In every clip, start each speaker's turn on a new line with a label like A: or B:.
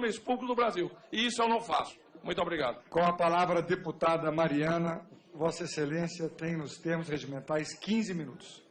A: serviço público do Brasil. E isso eu não faço. Muito obrigado.
B: Com a palavra a deputada Mariana, Vossa Excelência tem nos termos regimentais 15 minutos.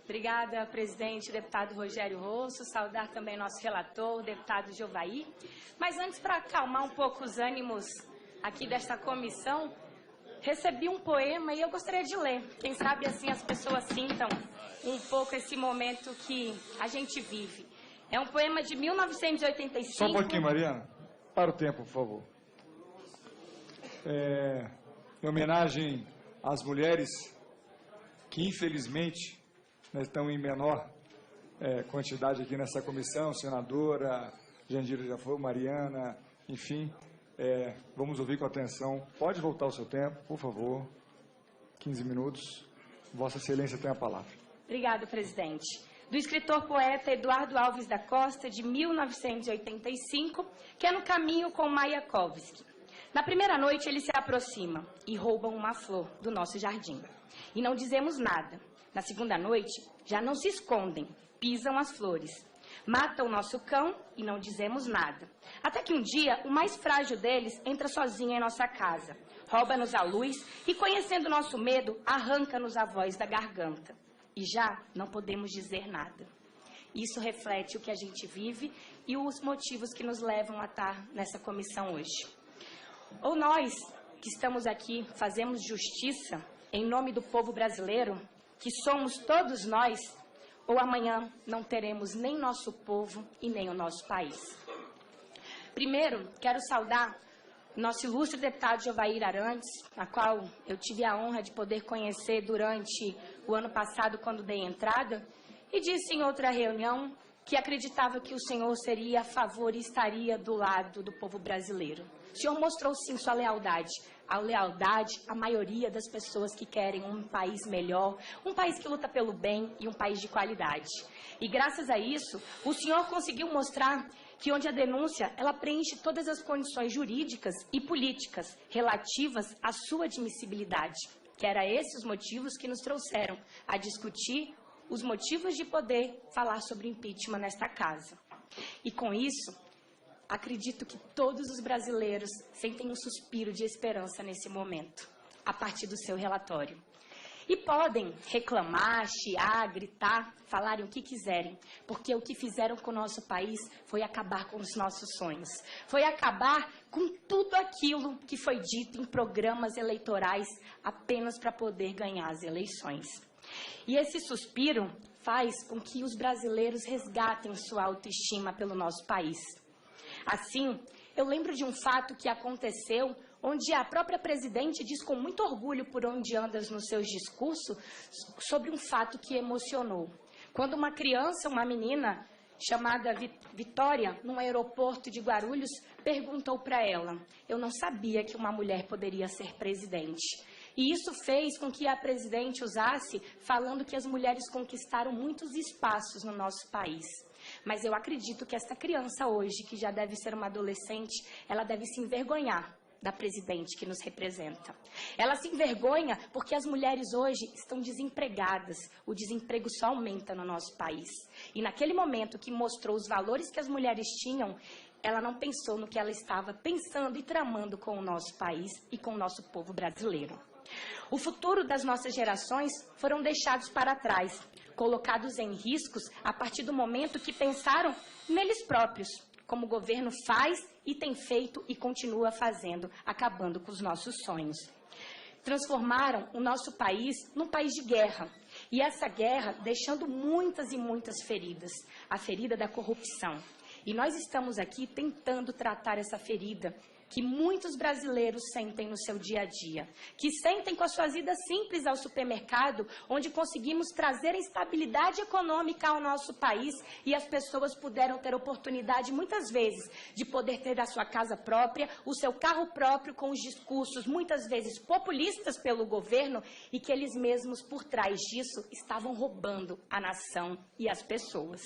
C: Obrigada, presidente, deputado Rogério Rosso, saudar também nosso relator, o deputado Jovaí. Mas antes, para acalmar um pouco os ânimos aqui desta comissão, recebi um poema e eu gostaria de ler. Quem sabe assim as pessoas sintam um pouco esse momento que a gente vive. É um poema de 1985.
B: Só um pouquinho, Mariana. Para o tempo, por favor. Em homenagem às mulheres que, infelizmente, estão em menor quantidade aqui nessa comissão, senadora, Jandira já foi, Mariana, enfim, vamos ouvir com atenção. Pode voltar o seu tempo, por favor. 15 minutos. Vossa Excelência tem a palavra.
C: Obrigado, presidente. Do escritor-poeta Eduardo Alves da Costa, de 1985, que é No Caminho com Mayakovsky. Na primeira noite, eles se aproximam e roubam uma flor do nosso jardim. E não dizemos nada. Na segunda noite, já não se escondem, pisam as flores. Matam o nosso cão e não dizemos nada. Até que um dia, o mais frágil deles entra sozinho em nossa casa. Rouba-nos a luz e, conhecendo nosso medo, arranca-nos a voz da garganta. E já não podemos dizer nada. Isso reflete o que a gente vive e os motivos que nos levam a estar nessa comissão hoje. Ou nós, que estamos aqui, fazemos justiça em nome do povo brasileiro, que somos todos nós, ou amanhã não teremos nem nosso povo e nem o nosso país. Primeiro, quero saudar nosso ilustre deputado Jovair Arantes, a qual eu tive a honra de poder conhecer durante o ano passado, quando dei entrada, e disse em outra reunião que acreditava que o senhor seria a favor e estaria do lado do povo brasileiro. O senhor mostrou, sim, sua lealdade. A lealdade à maioria das pessoas que querem um país melhor, um país que luta pelo bem e um país de qualidade. E graças a isso, o senhor conseguiu mostrar que onde a denúncia, ela preenche todas as condições jurídicas e políticas relativas à sua admissibilidade. Que era esses os motivos que nos trouxeram a discutir os motivos de poder falar sobre impeachment nesta casa. E com isso, acredito que todos os brasileiros sentem um suspiro de esperança nesse momento, a partir do seu relatório. E podem reclamar, chiar, gritar, falarem o que quiserem, porque o que fizeram com o nosso país foi acabar com os nossos sonhos. Foi acabar com tudo aquilo que foi dito em programas eleitorais apenas para poder ganhar as eleições. E esse suspiro faz com que os brasileiros resgatem sua autoestima pelo nosso país. Assim, eu lembro de um fato que aconteceu onde a própria presidente diz com muito orgulho por onde andas nos seus discursos sobre um fato que emocionou. Quando uma criança, uma menina chamada Vitória, num aeroporto de Guarulhos, perguntou para ela: eu não sabia que uma mulher poderia ser presidente. E isso fez com que a presidente usasse falando que as mulheres conquistaram muitos espaços no nosso país. Mas eu acredito que esta criança hoje, que já deve ser uma adolescente, ela deve se envergonhar da presidente que nos representa. Ela se envergonha porque as mulheres hoje estão desempregadas. O desemprego só aumenta no nosso país. E naquele momento que mostrou os valores que as mulheres tinham, ela não pensou no que ela estava pensando e tramando com o nosso país e com o nosso povo brasileiro. O futuro das nossas gerações foram deixados para trás, colocados em riscos a partir do momento que pensaram neles próprios, como o governo faz e tem feito e continua fazendo, acabando com os nossos sonhos. Transformaram o nosso país num país de guerra, e essa guerra deixando muitas e muitas feridas, a ferida da corrupção. E nós estamos aqui tentando tratar essa ferida que muitos brasileiros sentem no seu dia a dia, que sentem com as suas idas simples ao supermercado, onde conseguimos trazer a estabilidade econômica ao nosso país e as pessoas puderam ter oportunidade, muitas vezes, de poder ter a sua casa própria, o seu carro próprio, com os discursos, muitas vezes, populistas pelo governo, e que eles mesmos, por trás disso, estavam roubando a nação e as pessoas.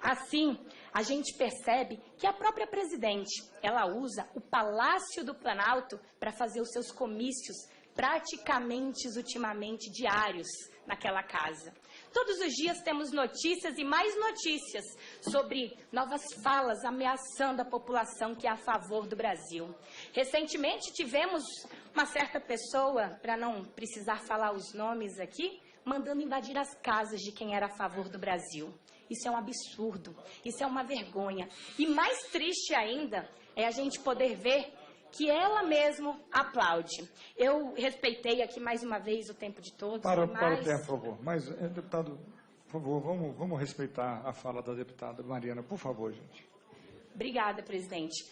C: Assim, a gente percebe que a própria presidente, ela usa o Palácio do Planalto para fazer os seus comícios praticamente, ultimamente, diários naquela casa. Todos os dias temos notícias e mais notícias sobre novas falas ameaçando a população que é a favor do Brasil. Recentemente tivemos uma certa pessoa, para não precisar falar os nomes aqui, mandando invadir as casas de quem era a favor do Brasil. Isso é um absurdo, isso é uma vergonha. E mais triste ainda é a gente poder ver que ela mesma aplaude. Eu respeitei aqui mais uma vez o tempo de todos.
B: Para o tempo, por favor. Mas, deputado, por favor, vamos respeitar a fala da deputada Mariana, por favor, gente.
C: Obrigada, presidente.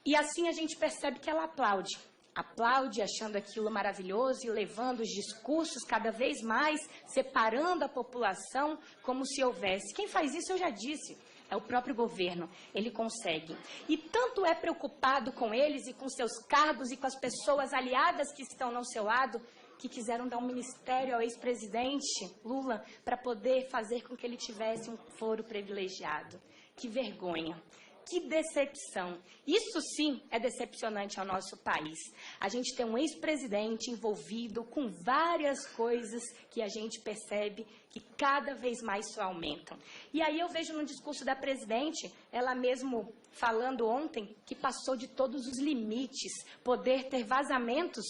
C: E assim a gente percebe que ela aplaude. Aplaude achando aquilo maravilhoso e levando os discursos cada vez mais, separando a população como se houvesse. Quem faz isso, eu já disse, é o próprio governo. Ele consegue. E tanto é preocupado com eles e com seus cargos e com as pessoas aliadas que estão ao seu lado, que quiseram dar um ministério ao ex-presidente Lula para poder fazer com que ele tivesse um foro privilegiado. Que vergonha. Que decepção. Isso sim é decepcionante ao nosso país. A gente tem um ex-presidente envolvido com várias coisas que a gente percebe que cada vez mais só aumentam. E aí eu vejo no discurso da presidente, ela mesmo falando ontem, que passou de todos os limites, poder ter vazamentos.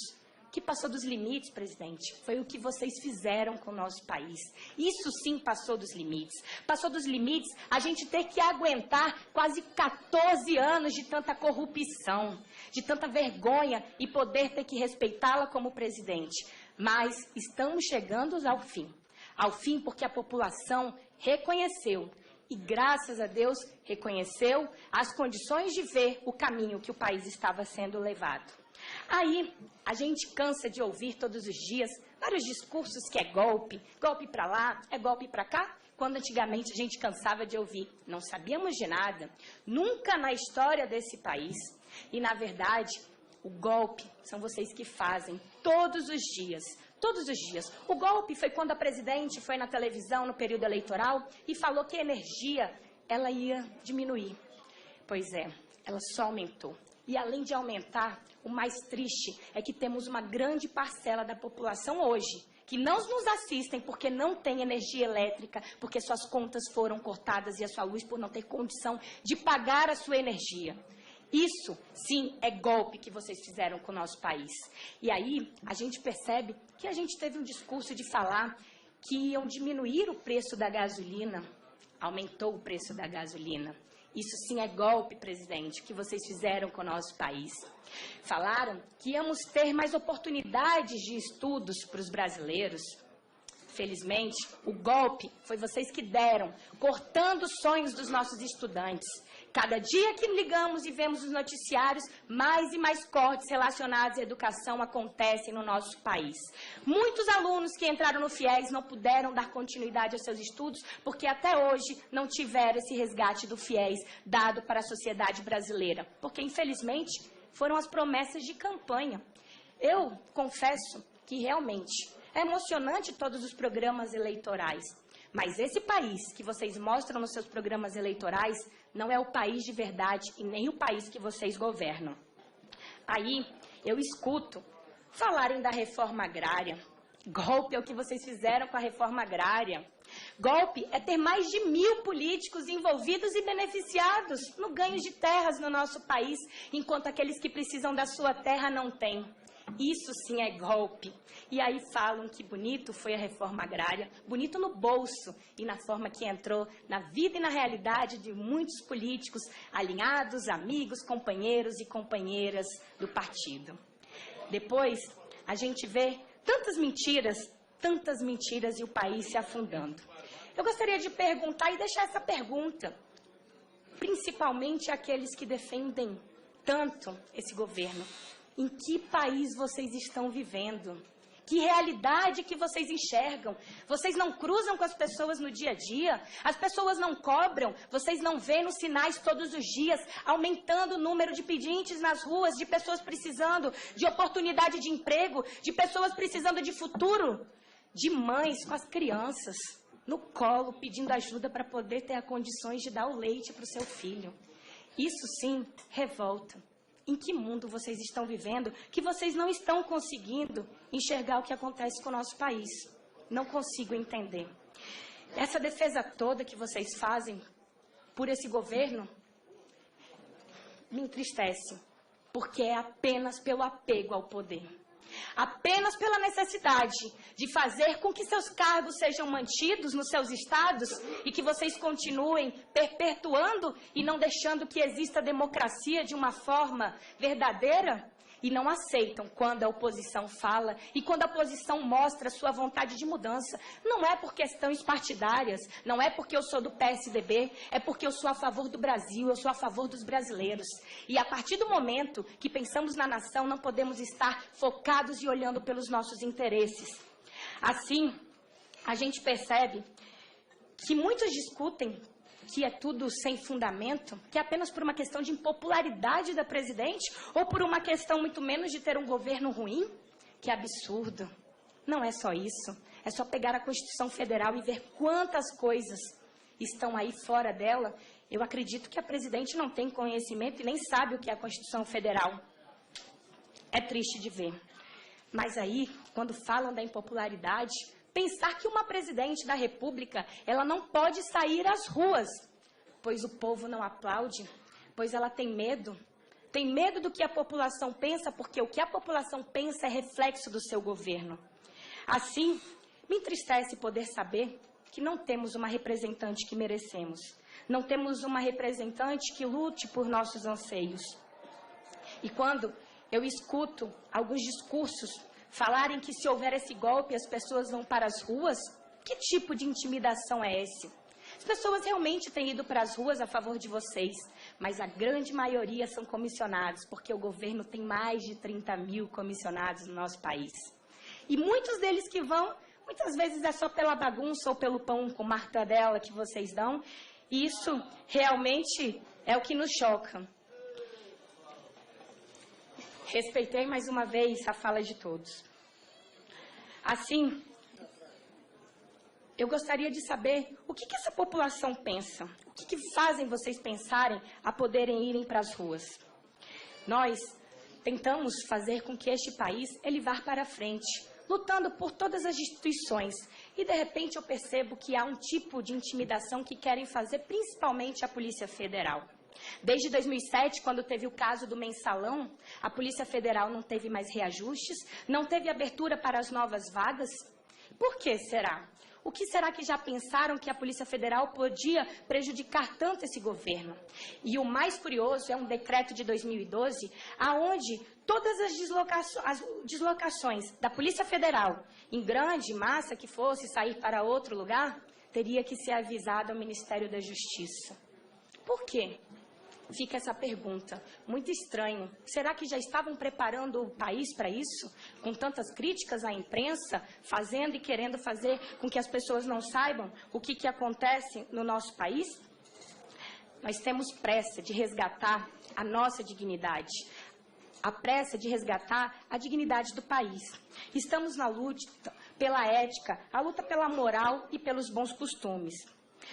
C: Que passou dos limites, presidente, foi o que vocês fizeram com o nosso país. Isso sim passou dos limites. Passou dos limites a gente ter que aguentar quase 14 anos de tanta corrupção, de tanta vergonha e poder ter que respeitá-la como presidente. Mas estamos chegando ao fim. Ao fim porque a população reconheceu e, graças a Deus, reconheceu as condições de ver o caminho que o país estava sendo levado. Aí, a gente cansa de ouvir todos os dias vários discursos que é golpe, golpe para lá, é golpe para cá, quando antigamente a gente cansava de ouvir. Não sabíamos de nada, nunca na história desse país. E, na verdade, o golpe são vocês que fazem todos os dias. Todos os dias. O golpe foi quando a presidente foi na televisão no período eleitoral e falou que a energia ela ia diminuir. Pois é, ela só aumentou. E além de aumentar, o mais triste é que temos uma grande parcela da população hoje que não nos assistem porque não tem energia elétrica, porque suas contas foram cortadas e a sua luz por não ter condição de pagar a sua energia. Isso, sim, é golpe que vocês fizeram com o nosso país. E aí, a gente percebe que a gente teve um discurso de falar que iam diminuir o preço da gasolina. Aumentou o preço da gasolina. Isso sim é golpe, presidente, que vocês fizeram com o nosso país. Falaram que íamos ter mais oportunidades de estudos para os brasileiros. Felizmente, o golpe foi vocês que deram, cortando os sonhos dos nossos estudantes. Cada dia que ligamos e vemos os noticiários, mais e mais cortes relacionados à educação acontecem no nosso país. Muitos alunos que entraram no FIES não puderam dar continuidade aos seus estudos porque até hoje não tiveram esse resgate do FIES dado para a sociedade brasileira. Porque, infelizmente, foram as promessas de campanha. Eu confesso que realmente é emocionante todos os programas eleitorais. Mas esse país que vocês mostram nos seus programas eleitorais não é o país de verdade e nem o país que vocês governam. Aí eu escuto falarem da reforma agrária. Golpe é o que vocês fizeram com a reforma agrária. Golpe é ter mais de 1000 políticos envolvidos e beneficiados no ganho de terras no nosso país, enquanto aqueles que precisam da sua terra não têm. Isso sim é golpe. E aí falam que bonito foi a reforma agrária, bonito no bolso e na forma que entrou na vida e na realidade de muitos políticos alinhados, amigos, companheiros e companheiras do partido. Depois, a gente vê tantas mentiras e o país se afundando. Eu gostaria de perguntar e deixar essa pergunta, principalmente àqueles que defendem tanto esse governo. Em que país vocês estão vivendo? Que realidade que vocês enxergam? Vocês não cruzam com as pessoas no dia a dia? As pessoas não cobram? Vocês não veem nos sinais todos os dias, aumentando o número de pedintes nas ruas, de pessoas precisando de oportunidade de emprego, de pessoas precisando de futuro? De mães com as crianças no colo, pedindo ajuda para poder ter as condições de dar o leite para o seu filho. Isso sim revolta. Em que mundo vocês estão vivendo que vocês não estão conseguindo enxergar o que acontece com o nosso país? Não consigo entender. Essa defesa toda que vocês fazem por esse governo me entristece, porque é apenas pelo apego ao poder. Apenas pela necessidade de fazer com que seus cargos sejam mantidos nos seus estados e que vocês continuem perpetuando e não deixando que exista democracia de uma forma verdadeira, e não aceitam quando a oposição fala e quando a oposição mostra sua vontade de mudança. Não é por questões partidárias, não é porque eu sou do PSDB, é porque eu sou a favor do Brasil, eu sou a favor dos brasileiros. E a partir do momento que pensamos na nação, não podemos estar focados e olhando pelos nossos interesses. Assim, a gente percebe que muitos discutem que é tudo sem fundamento, que é apenas por uma questão de impopularidade da presidente ou por uma questão muito menos de ter um governo ruim? Que absurdo. Não é só isso. É só pegar a Constituição Federal e ver quantas coisas estão aí fora dela. Eu acredito que a presidente não tem conhecimento e nem sabe o que é a Constituição Federal. É triste de ver. Mas aí, quando falam da impopularidade, pensar que uma presidente da República, ela não pode sair às ruas, pois o povo não aplaude, pois ela tem medo do que a população pensa, porque o que a população pensa é reflexo do seu governo. Assim, me entristece poder saber que não temos uma representante que merecemos, não temos uma representante que lute por nossos anseios. E quando eu escuto alguns discursos falarem que se houver esse golpe as pessoas vão para as ruas, que tipo de intimidação é esse? As pessoas realmente têm ido para as ruas a favor de vocês, mas a grande maioria são comissionados, porque o governo tem mais de 30 mil comissionados no nosso país. E muitos deles que vão, muitas vezes é só pela bagunça ou pelo pão com mortadela que vocês dão, e isso realmente é o que nos choca. Respeitei mais uma vez a fala de todos. Assim, eu gostaria de saber o que essa população pensa, o que fazem vocês pensarem a poderem irem para as ruas. Nós tentamos fazer com que este país ele vá para frente, lutando por todas as instituições. E, de repente, eu percebo que há um tipo de intimidação que querem fazer, principalmente a Polícia Federal. Desde 2007, quando teve o caso do mensalão, a Polícia Federal não teve mais reajustes, não teve abertura para as novas vagas. Por que será? O que será que já pensaram que a Polícia Federal podia prejudicar tanto esse governo? E o mais curioso é um decreto de 2012, aonde todas as deslocações da Polícia Federal, em grande massa que fosse sair para outro lugar, teria que ser avisado ao Ministério da Justiça. Por quê? Fica essa pergunta, muito estranho. Será que já estavam preparando o país para isso? Com tantas críticas à imprensa, fazendo e querendo fazer com que as pessoas não saibam o que acontece no nosso país? Nós temos pressa de resgatar a nossa dignidade, a pressa de resgatar a dignidade do país. Estamos na luta pela ética, a luta pela moral e pelos bons costumes.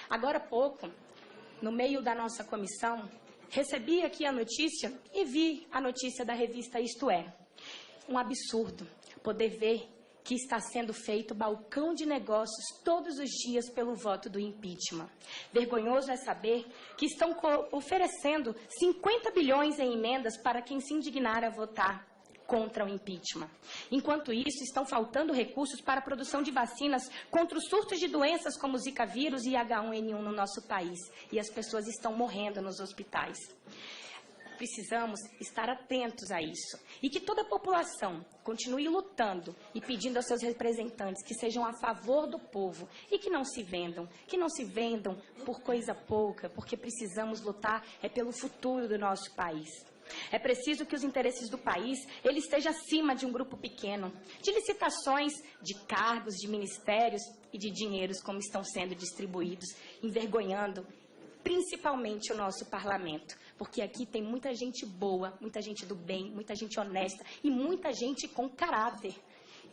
C: Agora há pouco, no meio da nossa comissão, recebi aqui a notícia e vi a notícia da revista Isto É. Um absurdo poder ver que está sendo feito balcão de negócios todos os dias pelo voto do impeachment. Vergonhoso é saber que estão oferecendo 50 bilhões em emendas para quem se indignar a votar contra o impeachment. Enquanto isso, estão faltando recursos para a produção de vacinas contra os surtos de doenças como Zika vírus e H1N1 no nosso país. E as pessoas estão morrendo nos hospitais. Precisamos estar atentos a isso. E que toda a população continue lutando e pedindo aos seus representantes que sejam a favor do povo e que não se vendam por coisa pouca, porque precisamos lutar pelo futuro do nosso país. É preciso que os interesses do país ele esteja acima de um grupo pequeno, de licitações, de cargos, de ministérios e de dinheiros como estão sendo distribuídos, envergonhando principalmente o nosso parlamento, porque aqui tem muita gente boa, muita gente do bem, muita gente honesta e muita gente com caráter.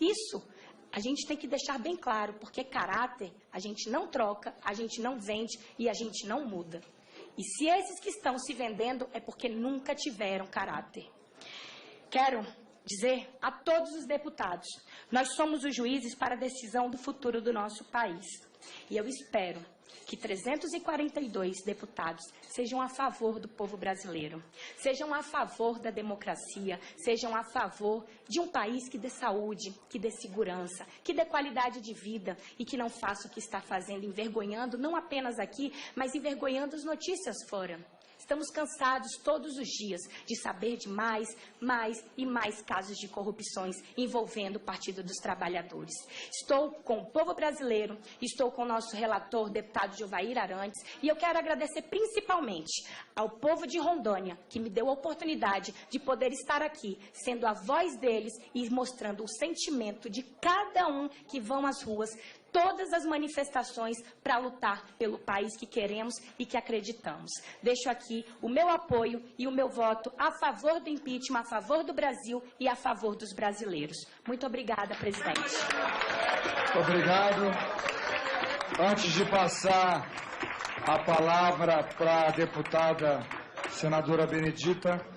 C: Isso a gente tem que deixar bem claro, porque caráter a gente não troca, a gente não vende e a gente não muda. E se esses que estão se vendendo é porque nunca tiveram caráter. Quero dizer a todos os deputados, nós somos os juízes para a decisão do futuro do nosso país. E eu espero que 342 deputados sejam a favor do povo brasileiro, sejam a favor da democracia, sejam a favor de um país que dê saúde, que dê segurança, que dê qualidade de vida e que não faça o que está fazendo, envergonhando, não apenas aqui, mas envergonhando as notícias fora. Estamos cansados todos os dias de saber de mais e mais casos de corrupções envolvendo o Partido dos Trabalhadores. Estou com o povo brasileiro, estou com o nosso relator, deputado Gilvair Arantes, e eu quero agradecer principalmente ao povo de Rondônia, que me deu a oportunidade de poder estar aqui, sendo a voz deles e mostrando o sentimento de cada um que vão às ruas, todas as manifestações para lutar pelo país que queremos e que acreditamos. Deixo aqui o meu apoio e o meu voto a favor do impeachment, a favor do Brasil e a favor dos brasileiros. Muito obrigada, presidente.
B: Obrigado. Antes de passar a palavra para a deputada senadora Benedita,